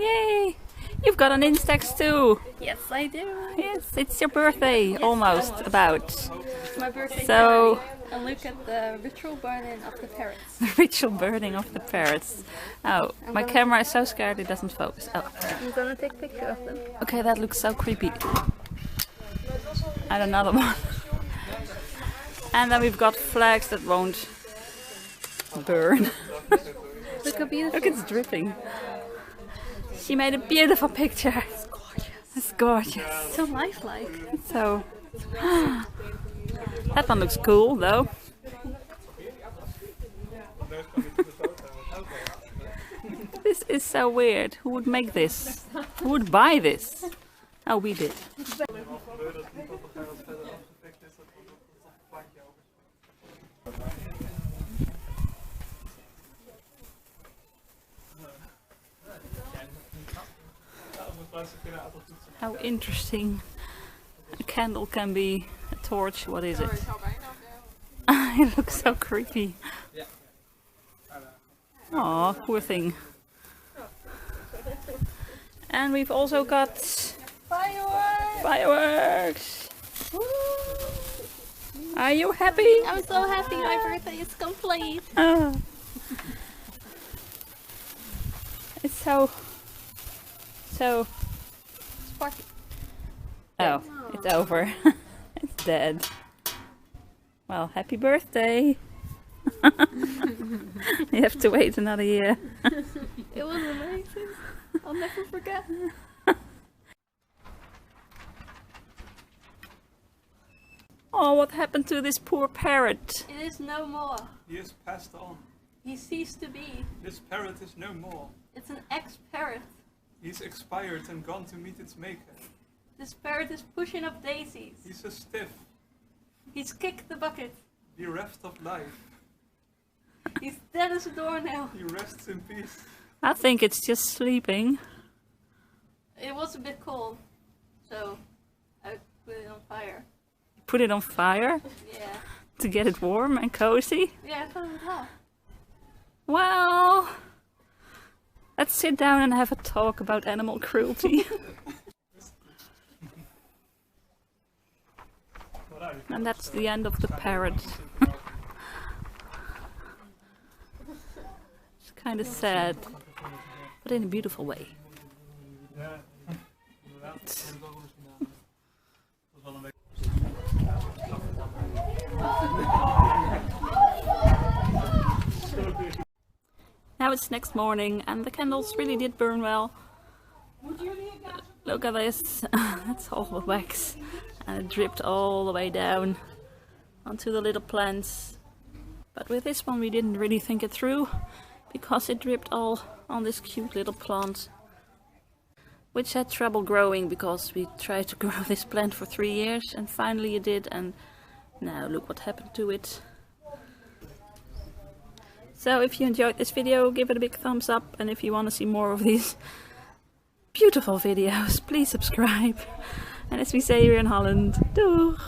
Yay! You've got an Instax too! Yes, I do. Yes, it's your birthday, yes, almost, about. It's my birthday so, party. And look at the ritual burning of the parrots. The ritual burning of the parrots. Oh, my camera is so scared it doesn't focus. Oh. I'm gonna take a picture of them. Okay, that looks so creepy. And another one. And then we've got flags that won't burn. Look how beautiful. Look, it's dripping. She made a beautiful picture. It's gorgeous. It's gorgeous. So lifelike. So that one looks cool though. This is so weird. Who would make this? Who would buy this? Oh, we did. How interesting a candle can be. A torch, what is it? It looks so creepy. Aw, poor thing. And we've also got fireworks! Fireworks! Woo. Are you happy? I'm so happy my birthday is complete! Oh. It's so sparky. Oh, it's over. It's dead. Well, happy birthday! You have to wait another year. It was amazing. I'll never forget. Oh, what happened to this poor parrot? It is no more. He is passed on. He ceased to be. This parrot is no more. It's an ex-parrot. He's expired and gone to meet its maker. This parrot is pushing up daisies. He's a stiff. He's kicked the bucket. Bereft of life. He's dead as a doornail. He rests in peace. I think it's just sleeping. It was a bit cold, so I put it on fire. Put it on fire? Yeah. To get it warm and cozy? Yeah, I thought it was hot. Well, let's sit down and have a talk about animal cruelty. And that's the end of the parrot. It's kind of sad, but in a beautiful way. Now it's next morning and the candles really did burn well. Look at this, that's all the wax. And it dripped all the way down onto the little plants. But with this one we didn't really think it through, because it dripped all on this cute little plant, which had trouble growing because we tried to grow this plant for 3 years and finally it did, and now look what happened to it. So if you enjoyed this video, give it a big thumbs up, and if you want to see more of these beautiful videos, please subscribe. And as we say here in Holland, doeg!